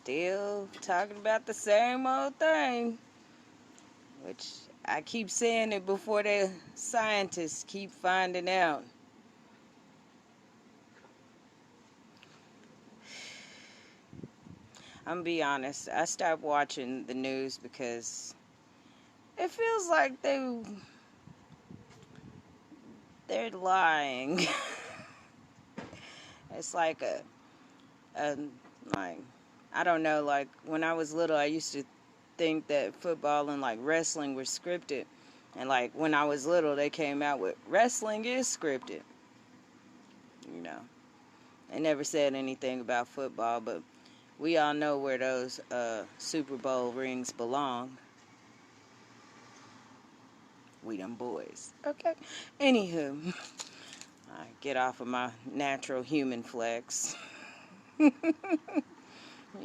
still talking about the same old thing, which I keep saying it before the scientists keep finding out. I'm gonna be honest, I stopped watching the news because it feels like they're lying. It's like a like, I don't know, like when I was little I used to think that football and like wrestling were scripted, and like when I was little they came out with wrestling is scripted. You know, they never said anything about football, but we all know where those Super Bowl rings belong. We them boys. Okay. Anywho, I get off of my natural human flex. You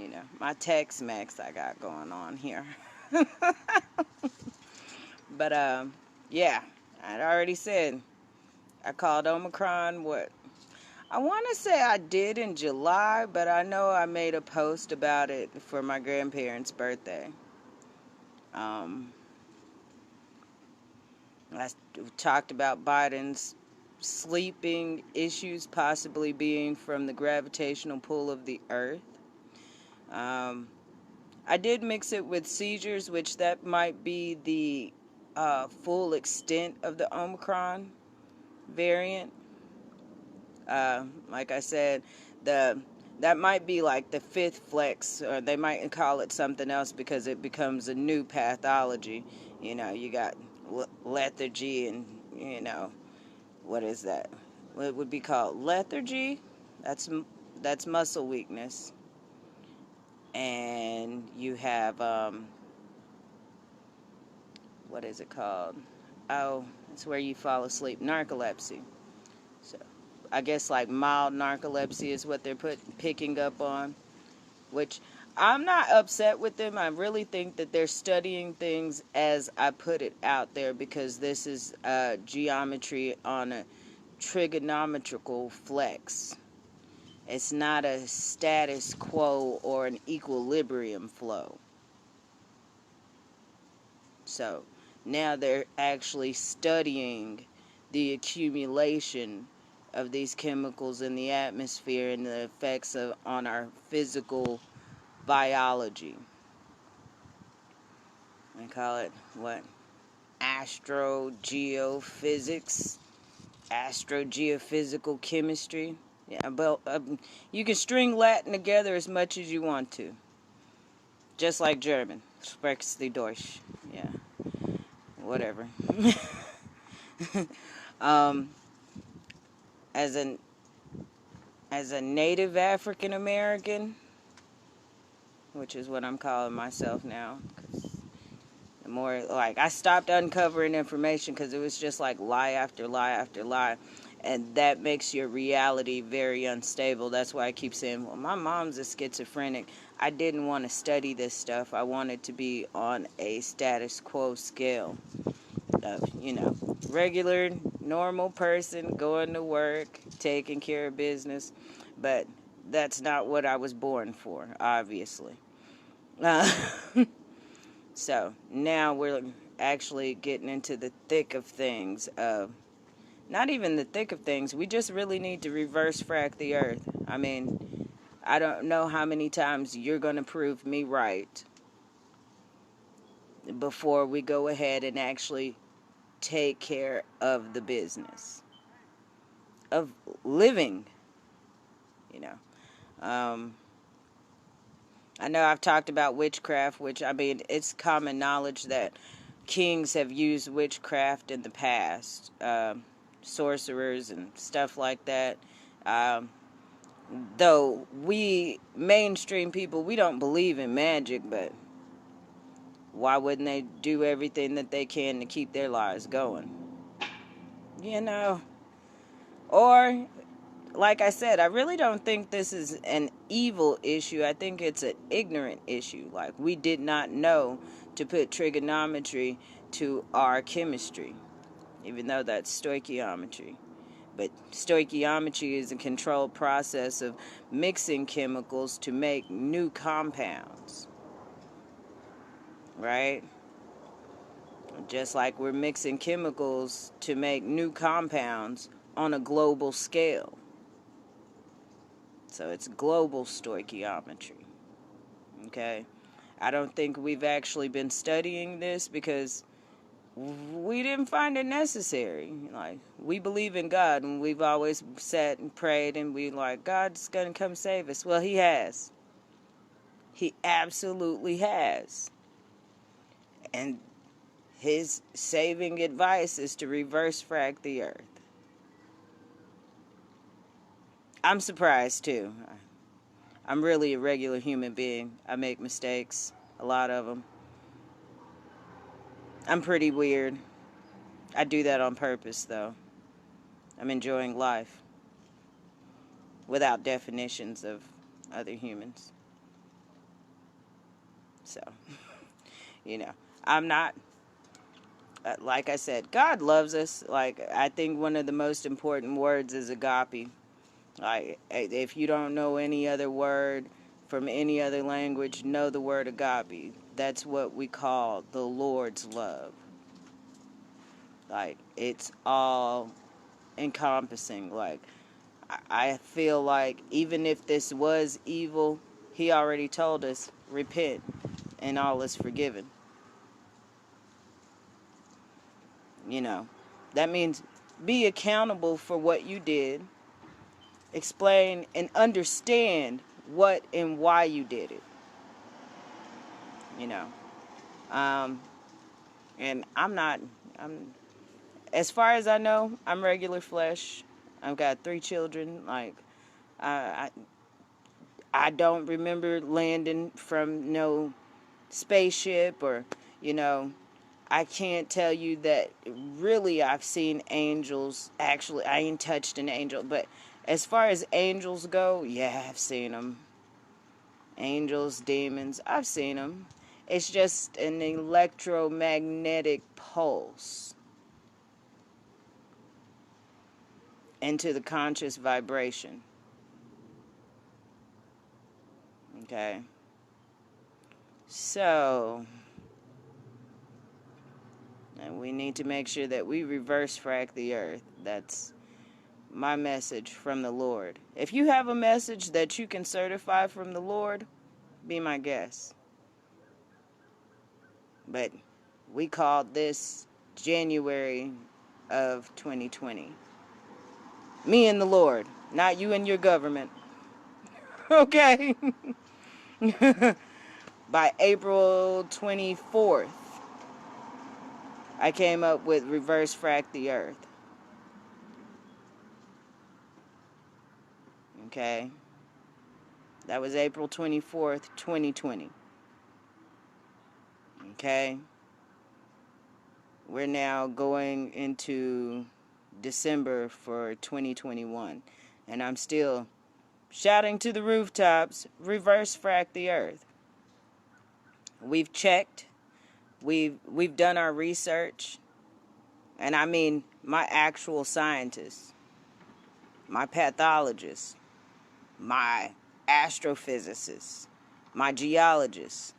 know, my Tex-Mex I got going on here. But yeah, I'd already said I called Omicron what I want to say I did in July, but I know I made a post about it for my grandparents' birthday. Um, I talked about Biden's sleeping issues possibly being from the gravitational pull of the earth. Um, I did mix it with seizures, which that might be the full extent of the Omicron variant. Like I said, the that might be like the fifth flex, or they might call it something else because it becomes a new pathology. You know, you got lethargy, and you know, what is that? What would be called lethargy? That's that's muscle weakness, and you have what is it called? Oh, it's where you fall asleep. Narcolepsy. So I guess like mild narcolepsy is what they're picking up on, which I'm not upset with them. I really think that they're studying things as I put it out there, because this is geometry on a trigonometrical flex. It's not a status quo or an equilibrium flow. So now they're actually studying the accumulation of these chemicals in the atmosphere and the effects on our physical biology. I call it what? Astrogeophysics, astrogeophysical chemistry. Yeah, but you can string Latin together as much as you want to, just like German. Sprechen Sie Deutsch. Yeah, whatever. um, as an as a native African American, which is what I'm calling myself now, 'cause the more, like, I stopped uncovering information because it was just like lie after lie after lie, and that makes your reality very unstable. That's why I keep saying, well, my mom's a schizophrenic. I didn't want to study this stuff. I wanted to be on a status quo scale of, you know, regular, normal person going to work, taking care of business. But that's not what I was born for, obviously. Uh, so now we're actually getting into the thick of things. Not even the thick of things. We just really need to reverse frack the earth. I mean, I don't know how many times you're going to prove me right before we go ahead and actually take care of the business of living, you know. I know I've talked about witchcraft, which, I mean, it's common knowledge that kings have used witchcraft in the past, sorcerers and stuff like that. Though we mainstream people, we don't believe in magic, but why wouldn't they do everything that they can to keep their lives going? You know? Or, like I said, I really don't think this is an evil issue. I think it's an ignorant issue. Like, we did not know to put trigonometry to our chemistry, even though that's stoichiometry. But stoichiometry is a controlled process of mixing chemicals to make new compounds, right? Just like we're mixing chemicals to make new compounds on a global scale. So it's global stoichiometry, okay? I don't think we've actually been studying this because we didn't find it necessary. Like, we believe in God, and we've always sat and prayed, and we like, God's gonna come save us. Well, he has. He absolutely has. And his saving advice is to reverse frac the earth. I'm surprised too. I'm really a regular human being. I make mistakes, a lot of them. I'm pretty weird. I do that on purpose, though. I'm enjoying life without definitions of other humans. So, I'm not, like I said, God loves us. Like, I think one of the most important words is agape. Like, if you don't know any other word from any other language, know the word agape. That's what we call the Lord's love. Like, it's all encompassing. Like, I feel like even if this was evil, he already told us, repent and all is forgiven. That means be accountable for what you did, explain and understand what and why you did it. you know and I'm as far as I know, I'm regular flesh. I've got 3 children. Like, I I don't remember landing from no spaceship, or you know I can't tell you that really I've seen angels. Actually, I ain't touched an angel, but as far as angels go, yeah, I've seen them. Angels, demons, I've seen them. It's just an electromagnetic pulse into the conscious vibration. Okay? So, and we need to make sure that we reverse frac the earth. That's my message from the Lord. If you have a message that you can certify from the Lord, be my guest. But we called this January of 2020. Me and the Lord, not you and your government. Okay? By April 24th, I came up with reverse frac the earth. Okay? That was April 24th, 2020. Okay? We're now going into December for 2021. And I'm still shouting to the rooftops, reverse frac the earth. We've checked. We've done our research. And I mean my actual scientists, my pathologists, my astrophysicists, my geologists.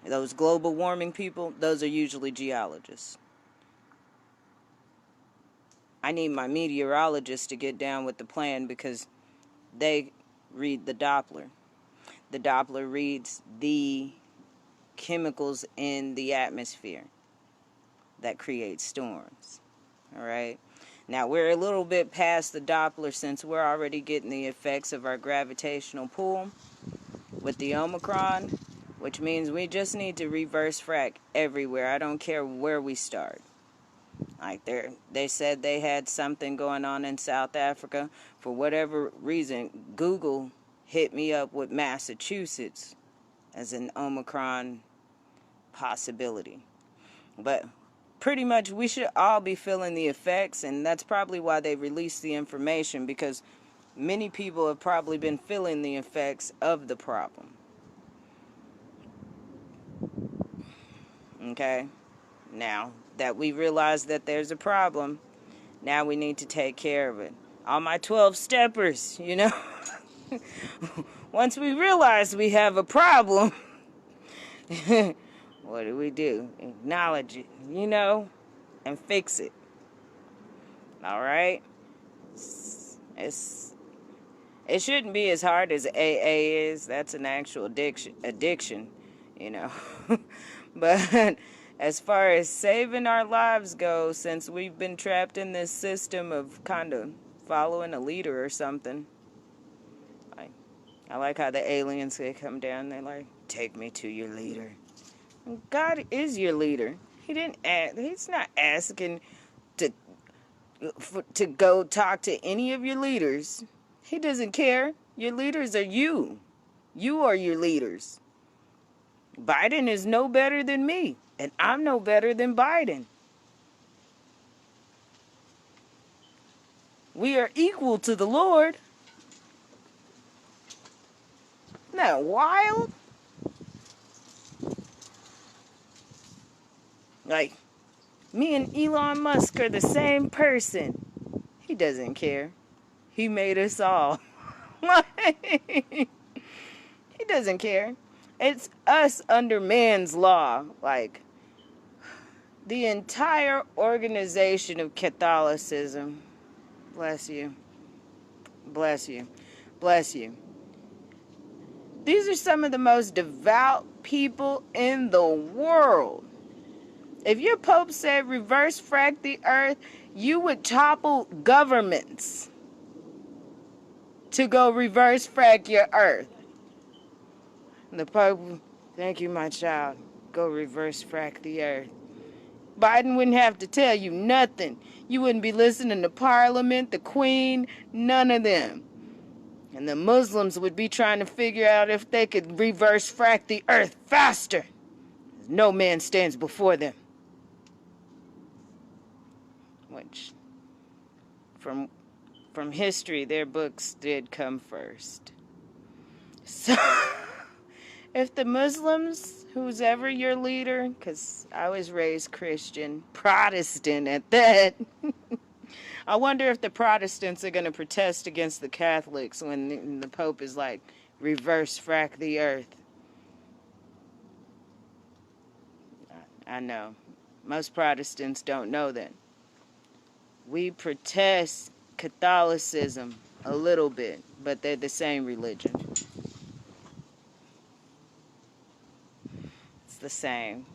Those global warming people, those are usually geologists. I need my meteorologists to get down with the plan because they read the Doppler. The Doppler reads the chemicals in the atmosphere that create storms. All right? Now, we're a little bit past the Doppler since we're already getting the effects of our gravitational pull with the Omicron, which means we just need to reverse frac everywhere. I don't care where we start. Like, they said they had something going on in South Africa. For whatever reason, Google hit me up with Massachusetts as an Omicron possibility. But pretty much we should all be feeling the effects, and that's probably why they released the information, because many people have probably been feeling the effects of the problem. Okay? Now that we realize that there's a problem, Now we need to take care of it. All my 12 steppers, you know. Once we realize we have a problem, what do? Acknowledge it, you know, and fix it. All right? It shouldn't be as hard as AA is. That's an actual addiction, you know. But as far as saving our lives go, since we've been trapped in this system of kind of following a leader or something, I like how the aliens, they come down, they're like, take me to your leader. God is your leader. He's not asking to go talk to any of your leaders. He doesn't care. Your leaders are you. You are your leaders. Biden is no better than me, and I'm no better than Biden. We are equal to the Lord. Isn't that wild? Like, me and Elon Musk are the same person. He doesn't care. He made us all. He doesn't care. It's us under man's law. Like, the entire organization of Catholicism. Bless you. Bless you. Bless you. These are some of the most devout people in the world. If your Pope said reverse frack the earth, you would topple governments to go reverse frack your earth. And the Pope, thank you, my child. Go reverse frack the earth. Biden wouldn't have to tell you nothing. You wouldn't be listening to Parliament, the Queen, none of them. And the Muslims would be trying to figure out if they could reverse frack the earth faster. No man stands before them. Which, from history, their books did come first. So, if the Muslims, who's ever your leader, because I was raised Christian, Protestant at that, I wonder if the Protestants are going to protest against the Catholics when the Pope is like, reverse frack the earth. I know. Most Protestants don't know that. We protest Catholicism a little bit, but they're the same religion. It's the same.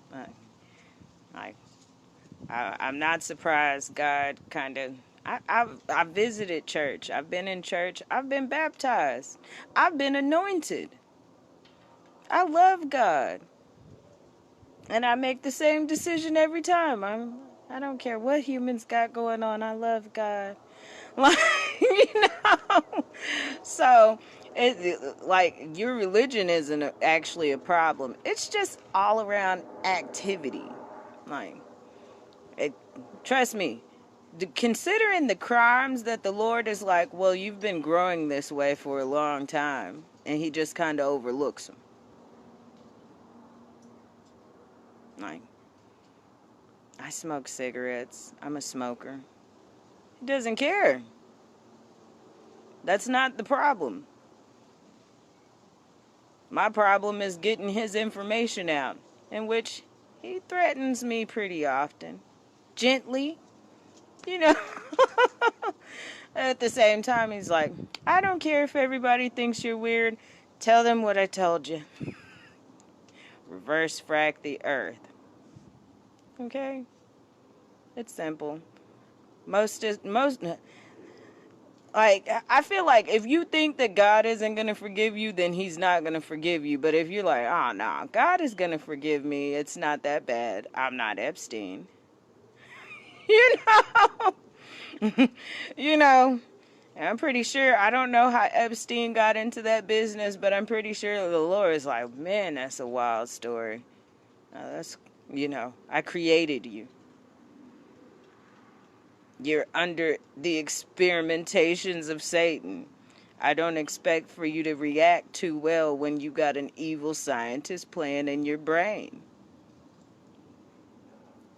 I'm not surprised God kind of... I visited church. I've been in church. I've been baptized. I've been anointed. I love God. And I make the same decision every time. I don't care what humans got going on. I love God. Like, you know. So, like, your religion isn't actually a problem. It's just all around activity. Like, trust me. Considering the crimes that the Lord is like, well, you've been growing this way for a long time, and he just kind of overlooks them. Like, I smoke cigarettes. I'm a smoker. He doesn't care. That's not the problem. My problem is getting his information out, in which he threatens me pretty often. Gently, you know. At the same time, he's like, I don't care if everybody thinks you're weird. Tell them what I told you. Reverse frack the earth. Okay? It's simple. Like, I feel like if you think that God isn't going to forgive you, then he's not going to forgive you. But if you're like, oh, no, God is going to forgive me. It's not that bad. I'm not Epstein. You know? You know? And I'm pretty sure, I don't know how Epstein got into that business, but I'm pretty sure the Lord is like, man, that's a wild story. That's, you know, I created you. You're under the experimentations of Satan. I don't expect for you to react too well when you got an evil scientist playing in your brain.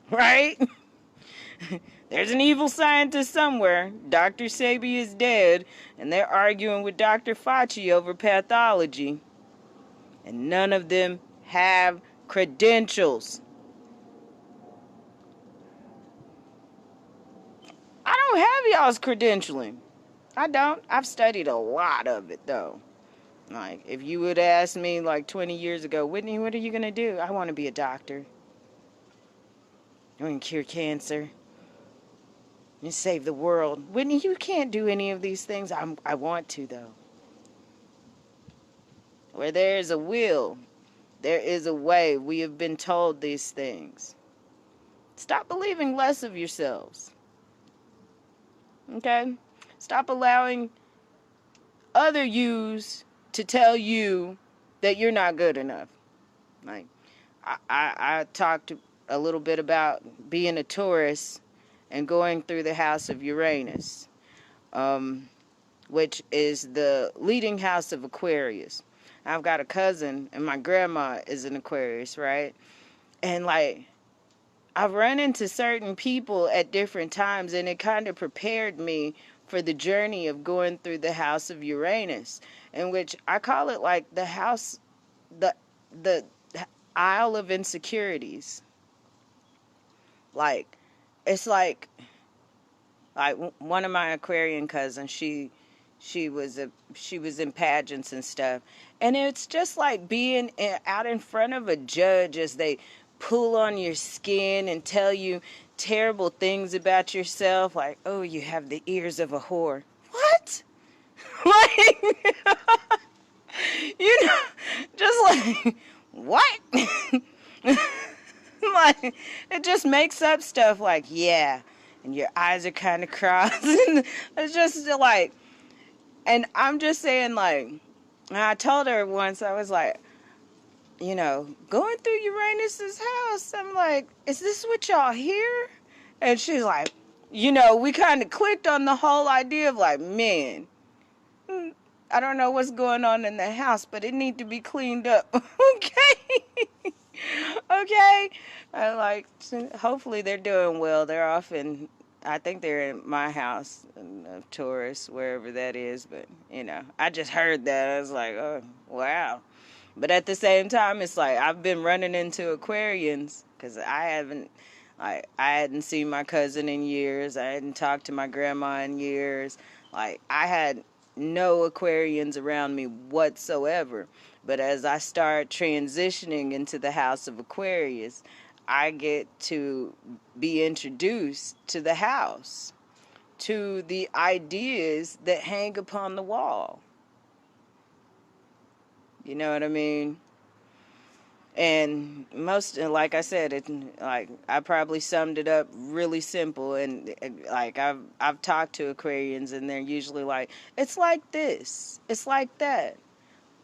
Right? There's an evil scientist somewhere. Dr. Sebi is dead, and they're arguing with Dr. Fauci over pathology. And none of them have credentials. I don't have y'all's credentialing. I don't. I've studied a lot of it, though. Like, if you would ask me, like, 20 years ago, Whitney, what are you going to do? I want to be a doctor. I want to cure cancer. And save the world. Whitney, you can't do any of these things. I want to, though. Where there is a will, there is a way. We have been told these things. Stop believing less of yourselves. Okay? Stop allowing other yous to tell you that you're not good enough. Like, I talked a little bit about being a Taurus and going through the house of Uranus, which is the leading house of Aquarius. I've got a cousin, and my grandma is an Aquarius, right? And, like, I've run into certain people at different times, and it kind of prepared me for the journey of going through the house of Uranus, in which I call it, like, the house, the Isle of Insecurities. Like, it's like one of my Aquarian cousins, she was in pageants and stuff, and it's just like being out in front of a judge as they pull on your skin and tell you terrible things about yourself, like, oh, you have the ears of a whore. What? Like, you know, just like, what? Like, it just makes up stuff like, yeah, and your eyes are kind of crossed. It's just like, and I'm just saying, like, I told her once, I was like, you know, going through Uranus's house, I'm like, is this what y'all hear? And she's like, you know, we kind of clicked on the whole idea of, like, man, I don't know what's going on in the house, but it need to be cleaned up. Okay? Okay? Hopefully they're doing well. They're off in, I think they're in my house of Taurus, wherever that is. But, you know, I just heard that. I was like, oh, wow. But at the same time, it's like I've been running into Aquarians because I hadn't seen my cousin in years. I hadn't talked to my grandma in years. Like, I had no Aquarians around me whatsoever. But as I start transitioning into the house of Aquarius, I get to be introduced to the house, to the ideas that hang upon the wall. You know what I mean? And like I said, I probably summed it up really simple. And like I've talked to Aquarians, and they're usually like, it's like this, it's like that.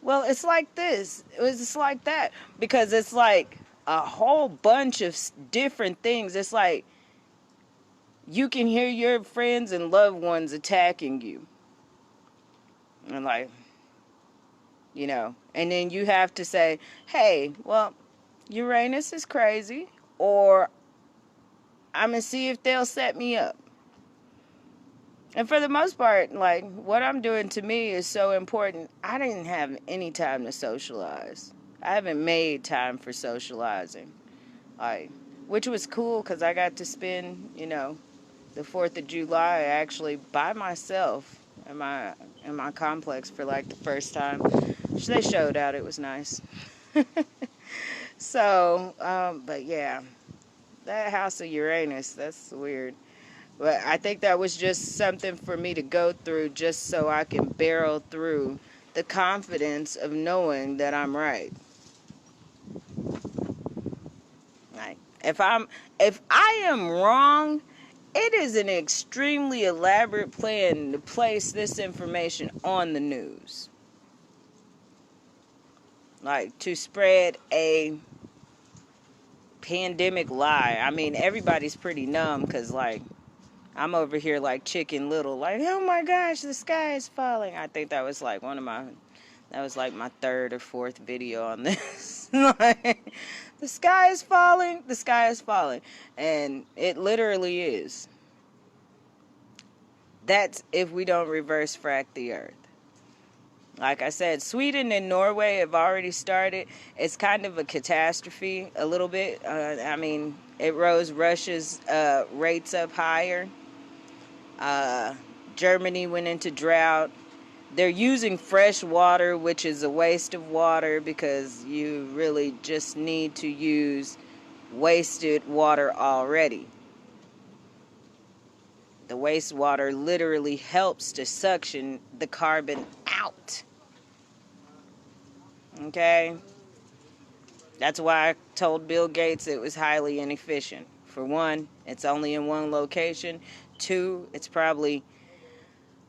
Well, it's like this, it's like that, because it's like a whole bunch of different things. It's like you can hear your friends and loved ones attacking you, and like, you know, and then you have to say, hey, well, Uranus is crazy, or I'm going to see if they'll set me up. And for the most part, like, what I'm doing to me is so important. I didn't have any time to socialize. I haven't made time for socializing. Like, which was cool because I got to spend, you know, the 4th of July actually by myself in my complex for like the first time. They showed out. It was nice. So, but yeah, that house of Uranus, that's weird. But I think that was just something for me to go through just so I can barrel through the confidence of knowing that I'm right. Like, if I am wrong, it is an extremely elaborate plan to place this information on the news. Like, to spread a pandemic lie. I mean, everybody's pretty numb because, like, I'm over here like Chicken Little, like, oh my gosh, the sky is falling. I think that was like one of my That was like my third or fourth video on this. Like, the sky is falling, the sky is falling. And it literally is. That's if we don't reverse frack the earth. Like I said, Sweden and Norway have already started. It's kind of a catastrophe, a little bit. I mean, it rose Russia's rates up higher. Germany went into drought. They're using fresh water, which is a waste of water because you really just need to use wasted water already. The wastewater literally helps to suction the carbon out. Okay? That's why I told Bill Gates it was highly inefficient. For one, it's only in one location. Two, it's probably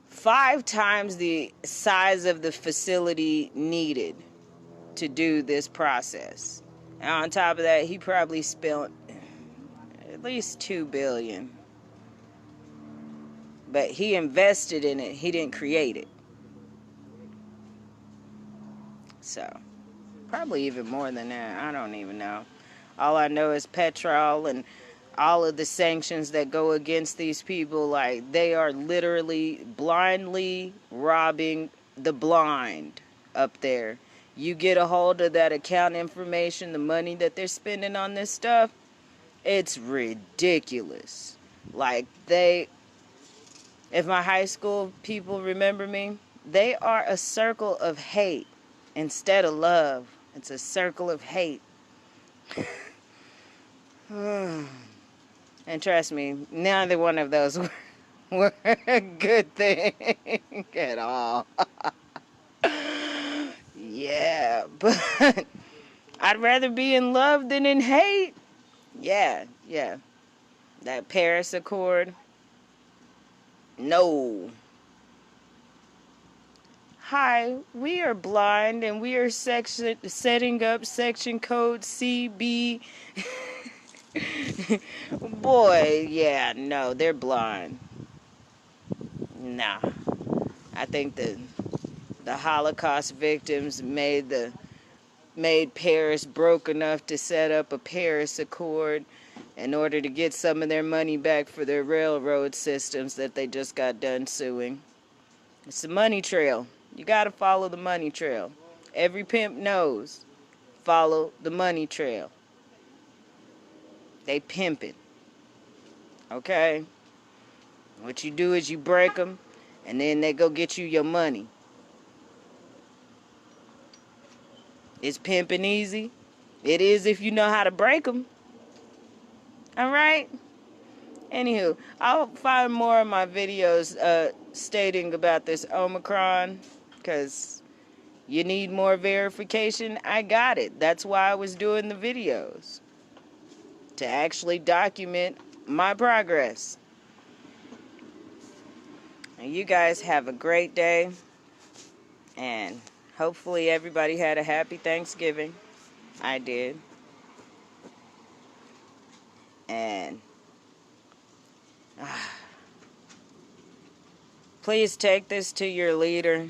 5 times the size of the facility needed to do this process. And on top of that, he probably spent at least $2 billion. But he invested in it. He didn't create it. So, probably even more than that. I don't even know. All I know is petrol and all of the sanctions that go against these people. Like, they are literally blindly robbing the blind up there. You get a hold of that account information, the money that they're spending on this stuff, it's ridiculous. Like, if my high school people remember me, they are a circle of hate instead of love. It's a circle of hate. And trust me, neither one of those were a good thing at all. Yeah, but I'd rather be in love than in hate. Yeah. That Paris Accord. No. Hi, we are blind and we are setting up section code CB. Boy, yeah, no, they're blind. Nah. I think the Holocaust victims made Paris broke enough to set up a Paris Accord in order to get some of their money back for their railroad systems that they just got done suing. It's the money trail. You gotta follow the money trail. Every pimp knows. Follow the money trail. They pimping. Okay? What you do is you break them, and then they go get you your money. Is pimping easy? It is if you know how to break them. Alright? Anywho, I'll find more of my videos stating about this Omicron, because you need more verification. I got it. That's why I was doing the videos, to actually document my progress. And you guys have a great day, and hopefully everybody had a happy Thanksgiving. I did. And please take this to your leader.